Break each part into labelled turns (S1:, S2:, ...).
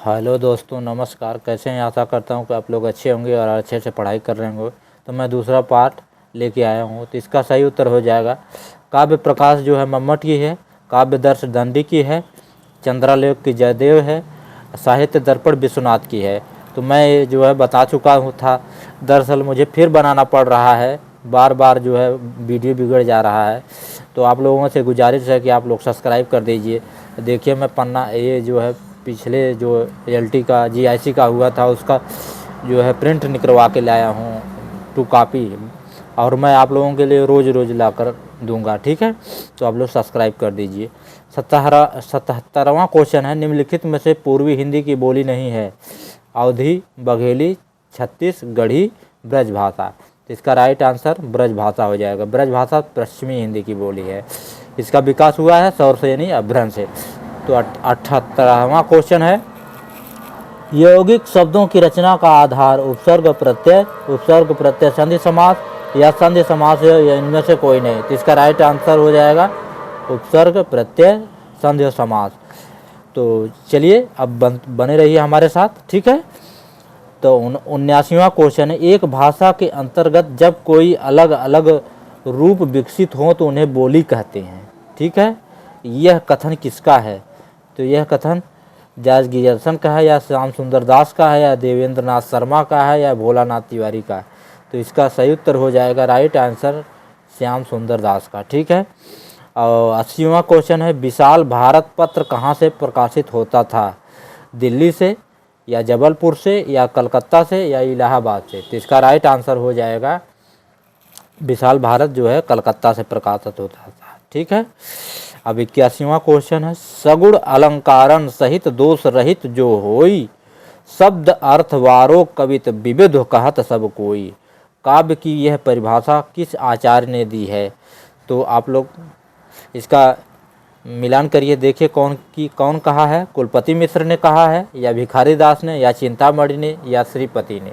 S1: Hello दोस्तों, नमस्कार। कैसे हैं? आशा करता हूं कि आप लोग अच्छे होंगे और अच्छे से पढ़ाई कर रहे होंगे। तो मैं दूसरा पार्ट लेके आया हूं। तो इसका सही उत्तर हो जाएगा काव्य प्रकाश जो है मम्मट की है, काव्य दर्श दंडी की है, चंद्रालेख की जयदेव है, साहित्य दर्पण विश्वनाथ की है। तो मैं ये जो है बता चुका हूँ था। दरअसल मुझे फिर बनाना पड़ रहा है, बार बार जो है वीडियो बिगड़ जा रहा है। तो आप लोगों से गुजारिश है कि आप लोग सब्सक्राइब कर दीजिए। देखिए मैं पन्ना ये जो है पिछले जो एलटी का जीआईसी का हुआ था उसका जो है प्रिंट निकलवा के लाया हूँ 2 कॉपी, और मैं आप लोगों के लिए रोज़ रोज़ ला कर दूँगा। ठीक है, तो आप लोग सब्सक्राइब कर दीजिए। 77वां क्वेश्चन है, निम्नलिखित में से पूर्वी हिंदी की बोली नहीं है? अवधी, बघेली, छत्तीसगढ़ी, ब्रज भाषा। तो इसका राइट आंसर ब्रज भाषा हो जाएगा। ब्रज भाषा पश्चिमी हिंदी की बोली है। इसका विकास हुआ है सौरसेनी अभ्रंश से। तो 78वां क्वेश्चन है, यौगिक शब्दों की रचना का आधार उपसर्ग प्रत्यय संधि समास या संधि समास या इनमें से कोई नहीं। तो इसका राइट आंसर हो जाएगा उपसर्ग प्रत्यय संधि समास। तो चलिए अब बने रहिए हमारे साथ। ठीक है, तो 79वां क्वेश्चन है, एक भाषा के अंतर्गत जब कोई अलग अलग रूप विकसित हो तो उन्हें बोली कहते हैं। ठीक है, यह कथन किसका है? तो यह कथन जॉर्ज गियर्सन का है, या श्याम सुंदर दास का है, या देवेंद्र नाथ शर्मा का है, या भोलानाथ तिवारी का है? तो इसका सही उत्तर हो जाएगा राइट आंसर श्याम सुंदर दास का। ठीक है, और 80वां क्वेश्चन है, विशाल भारत पत्र कहाँ से प्रकाशित होता था? दिल्ली से, या जबलपुर से, या कलकत्ता से, या इलाहाबाद से? तो इसका राइट आंसर हो जाएगा विशाल भारत जो है कलकत्ता से प्रकाशित होता था। ठीक है, अब 81वां क्वेश्चन है, सगुण अलंकारण सहित दोष रहित जो होई, शब्द अर्थवारो कवित विविध कहत सब कोई। काव्य की यह परिभाषा किस आचार्य ने दी है? तो आप लोग इसका मिलान करिए, देखिए कौन कहा है। कुलपति मिश्र ने कहा है, या भिखारी दास ने, या चिंतामणि ने, या श्रीपति ने?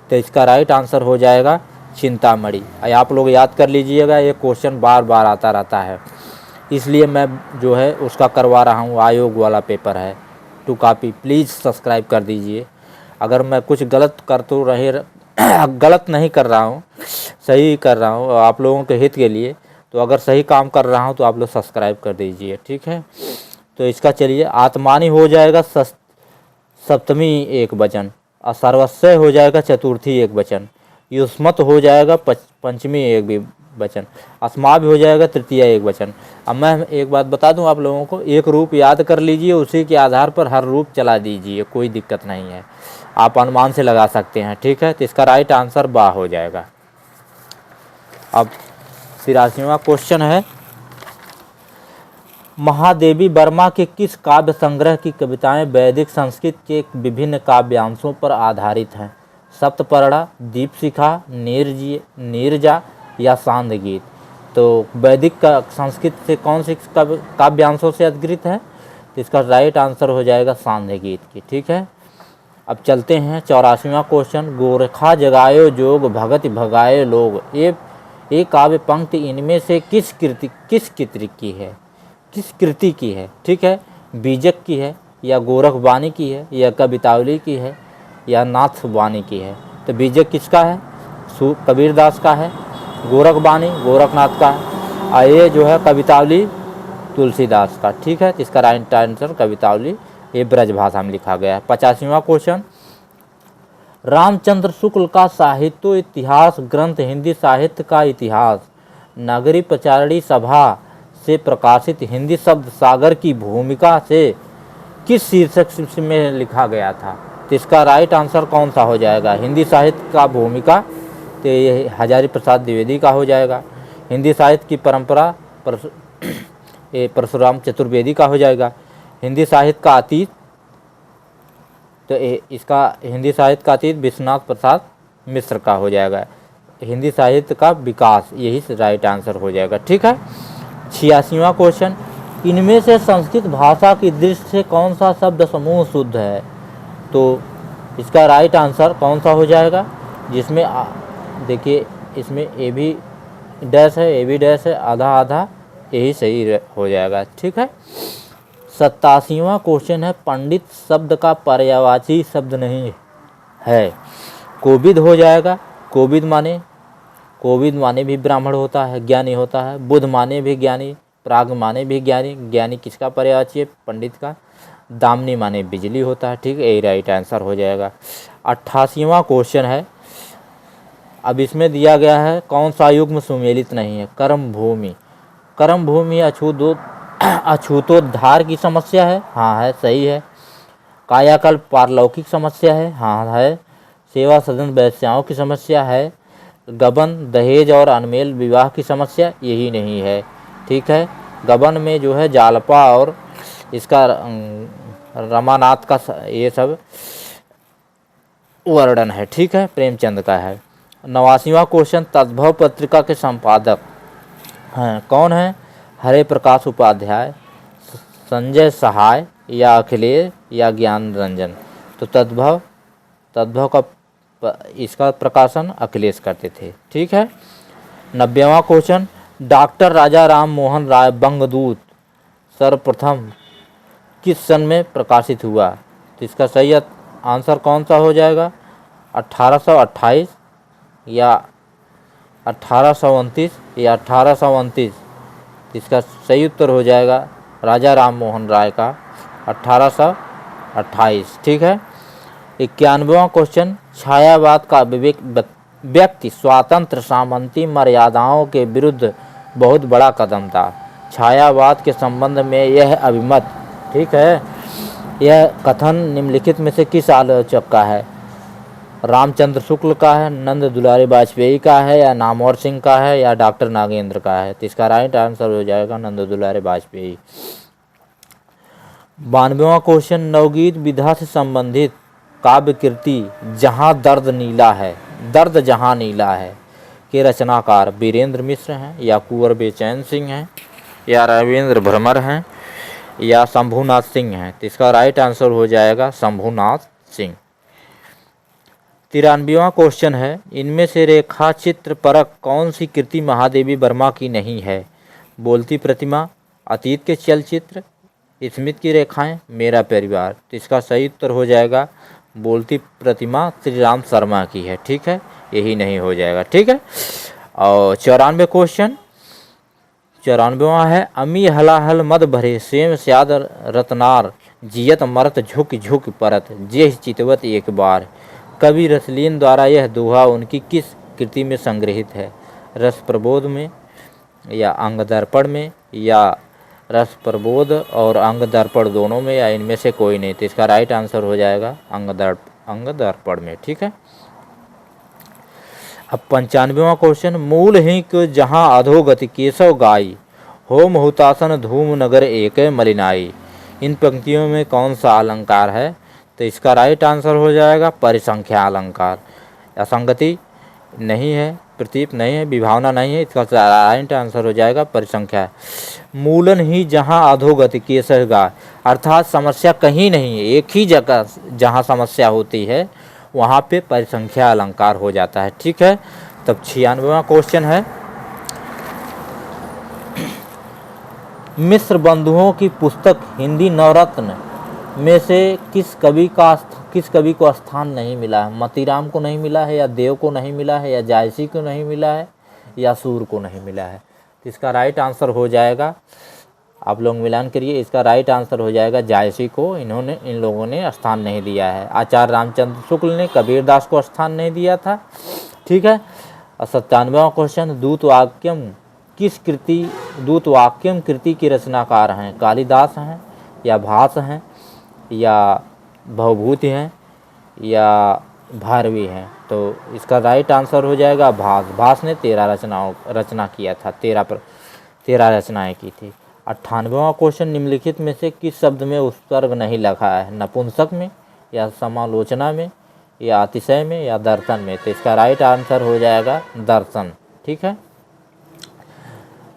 S1: तो इसका राइट आंसर हो जाएगा चिंतामणि। आप लोग याद कर लीजिएगा, ये क्वेश्चन बार बार आता रहता है, इसलिए मैं जो है उसका करवा रहा हूँ। आयोग वाला पेपर है 2 कॉपी। प्लीज़ सब्सक्राइब कर दीजिए। अगर मैं कुछ गलत कर तो रहे गलत नहीं कर रहा हूँ, सही कर रहा हूँ आप लोगों के हित के लिए। तो अगर सही काम कर रहा हूँ तो आप लोग सब्सक्राइब कर दीजिए। ठीक है, तो इसका चलिए, आत्मानी हो जाएगा सप्तमी एक वचन, और सर्वस्व हो जाएगा चतुर्थी एक वचन, युष्मत हो जाएगा पंचमी एक वचन, अस्मा भी हो जाएगा तृतीय एक वचन। अब मैं एक बात बता दूं आप लोगों को, एक रूप याद कर लीजिए, उसी के आधार पर हर रूप चला दीजिए, कोई दिक्कत नहीं है, आप अनुमान से लगा सकते हैं। ठीक है, तो इसका राइट आंसर बा हो जाएगा। अब 83वां क्वेश्चन है, महादेवी वर्मा के किस काव्य संग्रह की कविताएं वैदिक संस्कृत के विभिन्न काव्यांशों पर आधारित हैं? सप्तपर्णा, दीपशिखा, नीरजा, या सांध्य गीत? तो वैदिक का संस्कृत से कौन से काव्यांशों से अधिकृत है? तो इसका राइट आंसर हो जाएगा सांध्य गीत की। ठीक है, अब चलते हैं 84वां क्वेश्चन, गोरखा जगायो जोग भगत भगाए लोग, ये काव्य पंक्ति इनमें से किस कृति की है? ठीक है, बीजक की है, या गोरखवाणी की है, या कवितावली की है, या नाथवाणी की है? तो बीजक किसका है? कबीरदास का है। गोरखवाणी गोरखनाथ का है, और ये जो है कवितावली तुलसीदास का। ठीक है, इसका राइट आंसर कवितावली, ये ब्रज भाषा में लिखा गया है। 85वां क्वेश्चन, रामचंद्र शुक्ल का साहित्य इतिहास ग्रंथ हिंदी साहित्य का इतिहास नगरी प्रचारणी सभा से प्रकाशित हिंदी शब्द सागर की भूमिका से किस शीर्षक में लिखा गया था? तो इसका राइट आंसर कौन सा हो जाएगा? हिंदी साहित्य का भूमिका, तो ये हजारी प्रसाद द्विवेदी का हो जाएगा। हिंदी साहित्य की परंपरा ये परशुराम चतुर्वेदी का हो जाएगा। हिंदी साहित्य का अतीत, तो इसका हिंदी साहित्य का अतीत विश्वनाथ प्रसाद मिश्र का हो जाएगा। हिंदी साहित्य का विकास, यही राइट आंसर हो जाएगा। ठीक है, 86वां क्वेश्चन, इनमें से संस्कृत भाषा की दृष्टि से कौन सा शब्द समूह शुद्ध है? तो इसका राइट आंसर कौन सा हो जाएगा? जिसमें देखिए इसमें ए भी डैश है, ए भी डैश है, आधा आधा, यही सही हो जाएगा। ठीक है, 87वां क्वेश्चन है, पंडित शब्द का पर्यायवाची शब्द नहीं है। कोविद हो जाएगा। कोविद माने भी ब्राह्मण होता है, ज्ञानी होता है। बुध माने भी ज्ञानी, प्राग माने भी ज्ञानी। ज्ञानी किसका पर्यायवाची है? पंडित का। दामनी माने बिजली होता है। ठीक है, यही राइट आंसर हो जाएगा। 88वां क्वेश्चन है, अब इसमें दिया गया है कौन सा युग्म सुमेलित नहीं है? कर्म भूमि। कर्म भूमि अछूतोद्धार की समस्या है, हाँ है, सही है। कायाकल्प पारलौकिक समस्या है, हाँ है। सेवा सदन वैश्याओं की समस्या है। गबन दहेज और अनमेल विवाह की समस्या, यही नहीं है। ठीक है, गबन में जो है जालपा और इसका रमानाथ का ये सब वर्णन है। ठीक है, प्रेमचंद का है। 89वां क्वेश्चन, तद्भव पत्रिका के संपादक हैं कौन है? हरे प्रकाश उपाध्याय, संजय सहाय या अखिलेश या ज्ञान रंजन? तो तद्भव का इसका प्रकाशन अखिलेश करते थे। ठीक है। 90वां क्वेश्चन, डॉक्टर राजा राम मोहन राय बंगदूत सर्वप्रथम किस सन में प्रकाशित हुआ? तो इसका सही आंसर कौन सा हो जाएगा? 1828 या 1829 या 1829? इसका सही उत्तर हो जाएगा राजा राम मोहन राय का 1828। ठीक है। 91वां क्वेश्चन, छायावाद का व्यक्ति स्वातंत्र सामंती मर्यादाओं के विरुद्ध बहुत बड़ा कदम था। छायावाद के संबंध में यह अभिमत, ठीक है, यह कथन निम्नलिखित में से किस आलोचक का है? रामचंद्र शुक्ल का है, नंद दुलारी वाजपेयी का है, या नामवर सिंह का है, या डॉक्टर नागेंद्र का है? तो इसका राइट आंसर हो जाएगा नंद दुलारी वाजपेयी। 92वां क्वेश्चन, नवगीत विधा से संबंधित काव्य कृति जहाँ दर्द नीला है, दर्द जहाँ नीला है के रचनाकार वीरेंद्र मिश्र हैं, या कुंवर बेचैन सिंह हैं, या रविंद्र भ्रमर हैं, या शंभुनाथ सिंह हैं? तो इसका राइट आंसर हो जाएगा शंभुनाथ सिंह। 93वां क्वेश्चन है, इनमें से रेखा चित्र परक कौन सी कृति महादेवी वर्मा की नहीं है? बोलती प्रतिमा, अतीत के चलचित्र, स्मिथ की रेखाएं, मेरा परिवार? तो इसका सही उत्तर हो जाएगा बोलती प्रतिमा श्री राम शर्मा की है। ठीक है, यही नहीं हो जाएगा। ठीक है। और 94 क्वेश्चन, 94वां है, अमी हलाहल मद भरे सेम स्याद रतनार जियत मरत झुक झुक परत जेह चितवत एक बार। कवि रसलीन द्वारा यह दोहा उनकी किस कृति में संग्रहित है? रस प्रबोध में, या अंग दर्पण में, या रस प्रबोध और अंग दर्पण दोनों में, या इनमें से कोई नहीं? तो इसका राइट आंसर हो जाएगा अंग दर्पण में। ठीक है। अब 95वां क्वेश्चन, मूल ही को जहाँ अधोगति केशव गाई होम हुतासन धूम नगर एक मलिनाई। इन पंक्तियों में कौन सा अलंकार है? तो इसका राइट आंसर हो जाएगा परिसंख्या अलंकार। असंगति नहीं है, प्रतीप नहीं है, विभावना नहीं है, इसका राइट आंसर हो जाएगा परिसंख्या। मूलन ही जहाँ अधोगति केशव गाय, अर्थात समस्या कहीं नहीं है, एक ही जगह जहाँ समस्या होती है वहाँ पे परिसंख्या अलंकार हो जाता है। ठीक है। तब 96वां क्वेश्चन है, मिश्र बंधुओं की पुस्तक हिंदी नवरत्न में से किस कवि को स्थान नहीं मिला है? मतीराम को नहीं मिला है, या देव को नहीं मिला है, या जायसी को नहीं मिला है, या सूर को नहीं मिला है? तो इसका राइट आंसर हो जाएगा, आप लोग मिलान करिए, इसका राइट आंसर हो जाएगा जायसी को इन लोगों ने स्थान नहीं दिया है। आचार्य रामचंद्र शुक्ल ने कबीरदास को स्थान नहीं दिया था। ठीक है। 97वां क्वेश्चन, दूतवाक्यम कृति के रचनाकार हैं? कालिदास हैं, या भास हैं, या भवभूति हैं, या भारवी हैं? तो इसका राइट आंसर हो जाएगा भास ने 13 रचना किया था, 13 रचनाएं की थी। 98वां क्वेश्चन, निम्नलिखित में से किस शब्द में उपसर्ग नहीं लगा है? नपुंसक में, या समालोचना में, या अतिशय में, या दर्शन में? तो इसका राइट आंसर हो जाएगा दर्शन। ठीक है।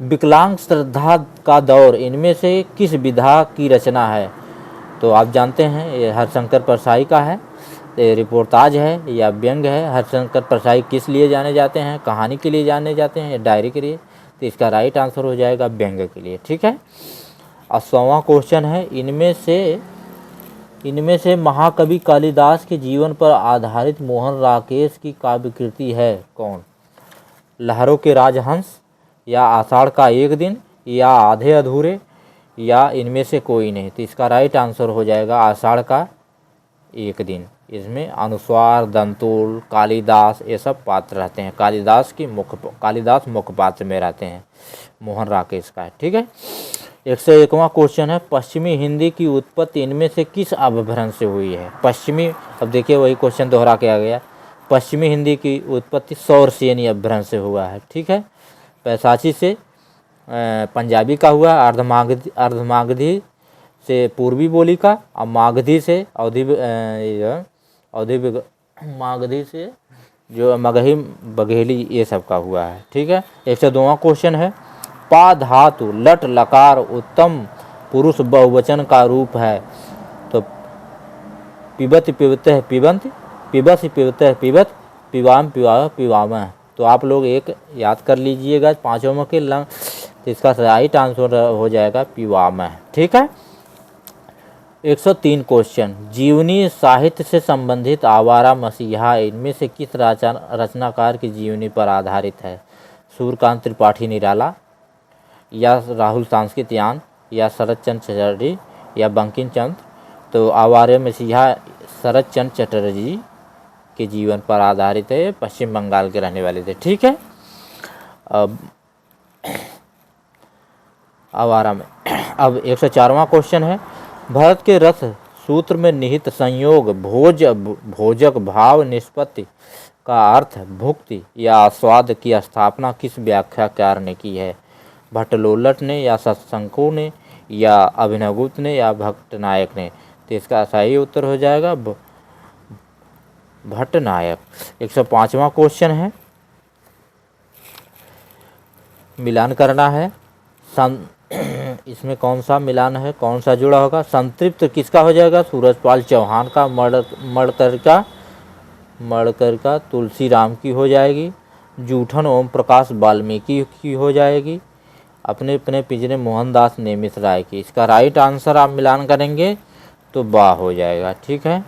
S1: विकलांग श्रद्धा का दौर इनमें से किस विधा की रचना है? तो आप जानते हैं ये हरिशंकर परसाई का है, ये रिपोर्टाज है या व्यंग है। हरिशंकर परसाई किस लिए जाने जाते हैं? कहानी के लिए जाने जाते हैं या डायरी के लिए? तो इसका राइट आंसर हो जाएगा व्यंग के लिए। ठीक है। और 100वां क्वेश्चन है, इनमें से महाकवि कालिदास के जीवन पर आधारित मोहन राकेश की काव्य कृति है कौन? लहरों के राजहंस, या आषाढ़ का एक दिन, या आधे अधूरे, या इनमें से कोई नहीं। तो इसका राइट आंसर हो जाएगा आषाढ़ का एक दिन। इसमें अनुस्वार, दंतुल, कालिदास ये सब पात्र रहते हैं। कालिदास मुख्य पात्र में रहते हैं, मोहन राकेश का है। ठीक है। 101वां क्वेश्चन है, पश्चिमी हिंदी की उत्पत्ति इनमें से किस अपभ्रंश से हुई है? पश्चिमी, अब देखिए वही क्वेश्चन दोहरा के आ गया। पश्चिमी हिंदी की उत्पत्ति सौरसेनी अपभ्रंश से हुआ है। ठीक है। पैसाची से पंजाबी का हुआ, अर्धमागधी से पूर्वी बोली का, और मागधी से मागधी से जो मगही बघेली ये सब का हुआ है। ठीक है। 102वां क्वेश्चन है, पा धातु लट लकार उत्तम पुरुष बहुवचन का रूप है। तो पिबत पिबत है पिबंत, पिबस पिबत है पिबत, पिवाम पिवाह पिवाम। तो आप लोग एक याद कर लीजिएगा पाँचों के लंग, तो इसका राइट आंसर हो जाएगा पिवाम। ठीक है। 103 क्वेश्चन, जीवनी साहित्य से संबंधित आवारा मसीहा इनमें से किस रचनाकार की जीवनी पर आधारित है? सूर्यकांत त्रिपाठी निराला, या राहुल सांस्कृत्यायन, या शरद चंद्र चटर्जी, या बंकिम चंद्र। तो आवारा मसीहा शरद चंद्र चटर्जी के जीवन पर आधारित है, पश्चिम बंगाल के रहने वाले थे। ठीक है। अब आवारा में अब 104वां क्वेश्चन है, भरत के रथ सूत्र में निहित संयोग भोजक भाव निष्पत्ति का अर्थ भुक्ति या आस्वाद की स्थापना किस व्याख्याकार ने की है? भट्टलोल्लट ने, या सत्संको ने, या अभिनवगुप्त ने, या भट्टनायक ने। तो इसका सही उत्तर हो जाएगा भट्टनायक। 105वां क्वेश्चन है, मिलान करना है। इसमें कौन सा मिलान है, कौन सा जुड़ा होगा? संतृप्त किसका हो जाएगा? सूरजपाल चौहान का। मड़कर का तुलसी राम की हो जाएगी। जूठन ओम प्रकाश वाल्मीकि की हो जाएगी। अपने अपने पिंजरे मोहनदास नेमिष राय की। इसका राइट आंसर आप मिलान करेंगे तो बा हो जाएगा। ठीक है।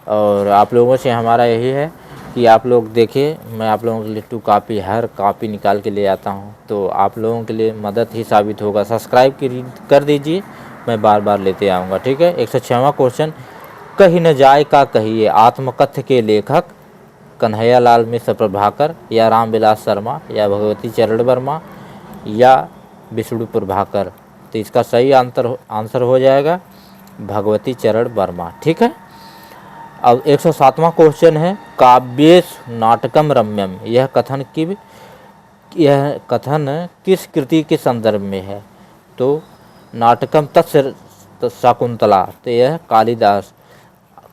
S1: और आप लोगों से हमारा यही है कि आप लोग देखिए, मैं आप लोगों के लिए 2 कॉपी हर कॉपी निकाल के ले आता हूं, तो आप लोगों के लिए मदद ही साबित होगा। सब्सक्राइब कर दीजिए, मैं बार बार लेते आऊँगा। ठीक है। 106वां क्वेश्चन, कही न जाए का कहिए आत्मकथ्य के लेखक कन्हैयालाल मिश्र प्रभाकर, या रामविलास शर्मा, या भगवती चरण वर्मा, या विष्णु प्रभाकर। तो इसका सही आंसर हो जाएगा भगवती चरण वर्मा। ठीक है। अब 107वां क्वेश्चन है, काव्येश नाटकम रम्यम, यह कथन किस कृति के संदर्भ में है? तो नाटकम तत्स शाकुंतला, तो यह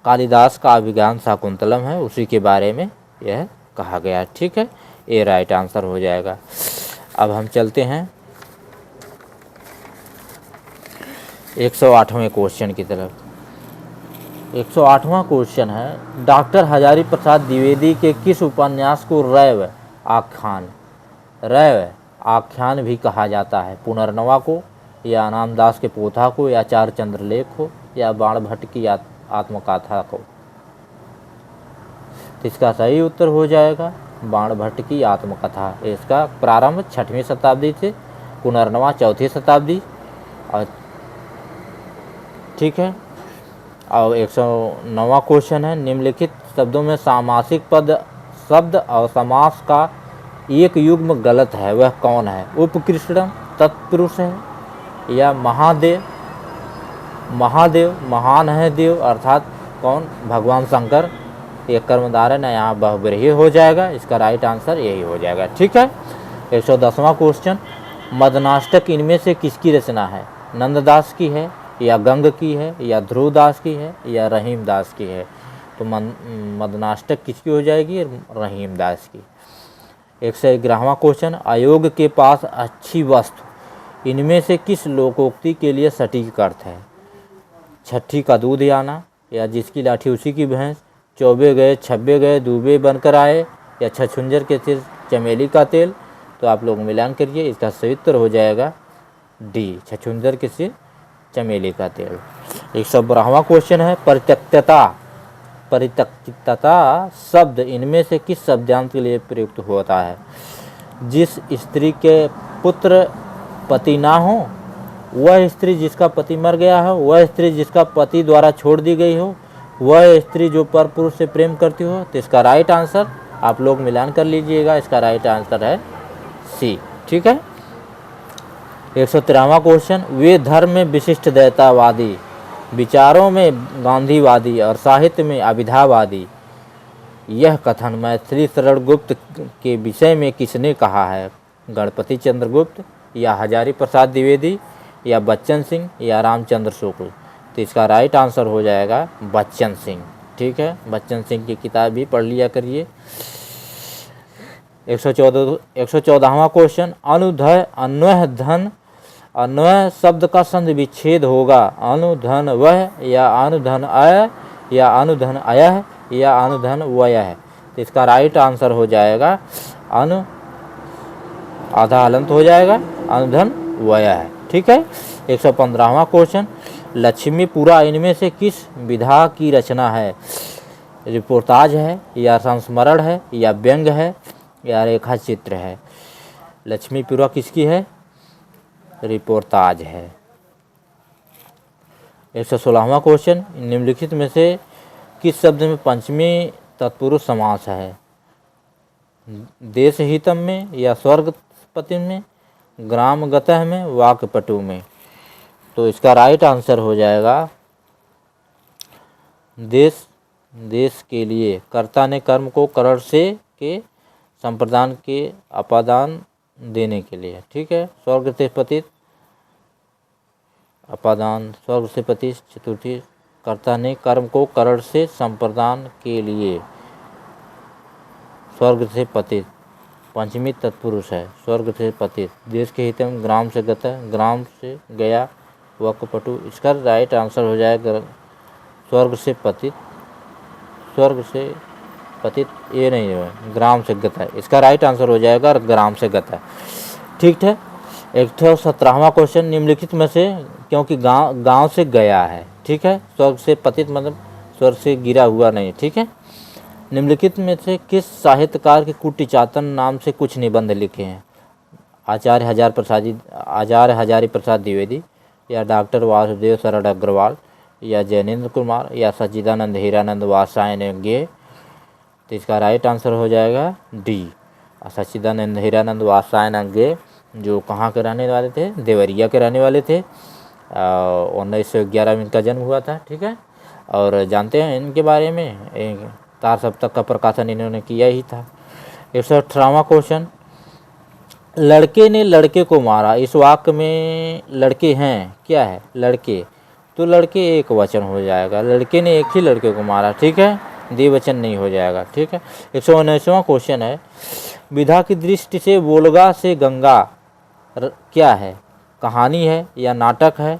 S1: कालिदास का अभिज्ञान शाकुंतलम है, उसी के बारे में यह कहा गया। ठीक है। ये राइट आंसर हो जाएगा। अब हम चलते हैं 108वें क्वेश्चन की तरफ। 108वां क्वेश्चन है, डॉक्टर हजारी प्रसाद द्विवेदी के किस उपन्यास को रैव आख्यान भी कहा जाता है? पुनर्नवा को, या नामदास के पोथा को, या चार चंद्रलेख को, या बाणभट्ट की आत्मकथा को। तो इसका सही उत्तर हो जाएगा बाणभट्ट की आत्मकथा। इसका प्रारंभ 6वीं शताब्दी से, पुनर्नवा 4वीं शताब्दी। और ठीक है। और 109वां क्वेश्चन है, निम्नलिखित शब्दों में सामासिक पद शब्द और समास का एक युग्म गलत है, वह कौन है? उपकृष्णम तत्पुरुष है, या महादेव महान है देव, अर्थात कौन? भगवान शंकर। एक कर्मधारय है, यहाँ बहुब्रीहि हो जाएगा। इसका राइट आंसर यही हो जाएगा। ठीक है। 110वां क्वेश्चन, मदनाष्टक इनमें से किसकी रचना है? नंददास की है, या गंग की है, या ध्रुवदास की है, या रहीमदास की है? तो मदनाष्टक किसकी हो जाएगी? रहीमदास की। 111वां क्वेश्चन, अयोग के पास अच्छी वस्तु इनमें से किस लोकोक्ति के लिए सटीक अर्थ है? छठी का दूध आना, या जिसकी लाठी उसी की भैंस, चौबे गए छब्बे गए दूबे बनकर आए, या छछुंजर के सिर चमेली का तेल। तो आप लोग मिलान करिए, इसका सही उत्तर हो जाएगा डी, छछुंजर के सिर चमेली का तेल। 112वां क्वेश्चन है परित्यक्तता। परित्यक्तता शब्द इनमें से किस शब्दांश के लिए प्रयुक्त होता है? जिस स्त्री के पुत्र पति ना हो, वह स्त्री जिसका पति मर गया हो, वह स्त्री जिसका पति द्वारा छोड़ दी गई हो, वह स्त्री जो पर पुरुष से प्रेम करती हो। तो इसका राइट आंसर आप लोग मिलान कर लीजिएगा, इसका राइट आंसर है सी। ठीक है। 113वां क्वेश्चन वे धर्म में विशिष्ट दैतावादी, विचारों में गांधीवादी और साहित्य में अभिधावादी यह कथन मैथिली शरण गुप्त के विषय में किसने कहा है? गणपति चंद्र गुप्त या हजारी प्रसाद द्विवेदी या बच्चन सिंह या रामचंद्र शुक्ल? तो इसका राइट आंसर हो जाएगा बच्चन सिंह। ठीक है, बच्चन सिंह की किताब भी पढ़ लिया करिए। 114वां क्वेश्चन अनुधय अन्वय धन, अन्वय शब्द का संधि विच्छेद होगा अनुधन वह या अनुधन अय या अनुधन अयः या अनुधन वयः? तो इसका राइट आंसर हो जाएगा अनु आधा हलंत हो जाएगा अनुधन वयः। ठीक है। 115वां क्वेश्चन लक्ष्मीपुरा इनमें से किस विधा की रचना है? रिपोर्टाज है या संस्मरण है या व्यंग है या रेखा चित्र है? लक्ष्मीपुरा किसकी है? रिपोर्टाज है। 116वां क्वेश्चन निम्नलिखित में से किस शब्द में पंचमी तत्पुरुष समास है? देश हितम में या स्वर्गपति में, ग्रामगतः में, वाक्पटु में? तो इसका राइट आंसर हो जाएगा देश के लिए कर्ता ने कर्म को करण से के संप्रदान के अपादान देने के लिए। ठीक है। स्वर्ग से पतित अपादान, स्वर्ग से पतित चतुर्थी कर्ता ने कर्म को करण से संप्रदान के लिए, स्वर्ग से पतित पंचमी तत्पुरुष है, स्वर्ग से पतित, देश के हित में, ग्राम से गता, ग्राम से गया, वक्पटु। इसका राइट आंसर हो जाएगा स्वर्ग से पतित, स्वर्ग से पतित ये नहीं है, ग्राम से गता। इसका राइट आंसर हो जाएगा ग्राम से गता। ठीक है। 117वां क्वेश्चन निम्नलिखित में से, क्योंकि गांव से गया है। ठीक है। स्वर्ग से पतित मतलब स्वर्ग से गिरा हुआ नहीं। ठीक है। निम्नलिखित में से किस साहित्यकार के कुटी चातन नाम से कुछ निबंध लिखे हैं? आचार्य हजारी प्रसाद द्विवेदी या डॉक्टर वासुदेव शरण अग्रवाल या जैनेन्द्र कुमार या सच्चिदानंद हीरानंद वात्सायन? तो इसका राइट आंसर हो जाएगा डी, सच्चिदानंद हीरानंद वात्सायन, जो कहाँ के रहने वाले थे? देवरिया के रहने वाले थे। 1911 में इनका जन्म हुआ था। ठीक है। और जानते हैं इनके बारे में, तार सप्तक का प्रकाशन इन्होंने किया ही था। 118वां क्वेश्चन लड़के ने लड़के को मारा, इस वाक्य में लड़के हैं क्या है? लड़के, तो लड़के एक वचन हो जाएगा, लड़के ने एक ही लड़के को मारा। ठीक है, द्विवचन नहीं हो जाएगा। ठीक है। 119वां क्वेश्चन है विधा की दृष्टि से वोल्गा से गंगा क्या है? कहानी है या नाटक है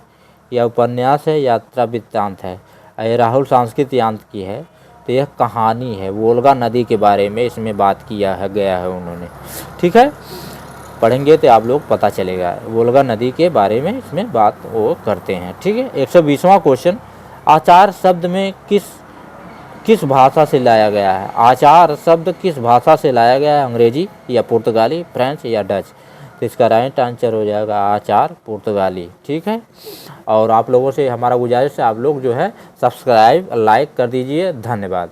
S1: या उपन्यास है, यात्रा वृत्तांत है? ये राहुल सांस्कृतिक यांत की है, तो यह कहानी है। वोल्गा नदी के बारे में इसमें बात किया है गया है उन्होंने। ठीक है, पढ़ेंगे तो आप लोग पता चलेगा, वोल्गा नदी के बारे में इसमें बात वो करते हैं। ठीक है। 120वां क्वेश्चन आचार शब्द में किस भाषा से लाया गया है? आचार शब्द किस भाषा से लाया गया है? अंग्रेजी या पुर्तगाली, फ्रेंच या डच? तो इसका राइट आंसर हो जाएगा आचार पुर्तगाली। ठीक है। और आप लोगों से हमारा गुजारिश है, आप लोग जो है सब्सक्राइब लाइक कर दीजिए। धन्यवाद।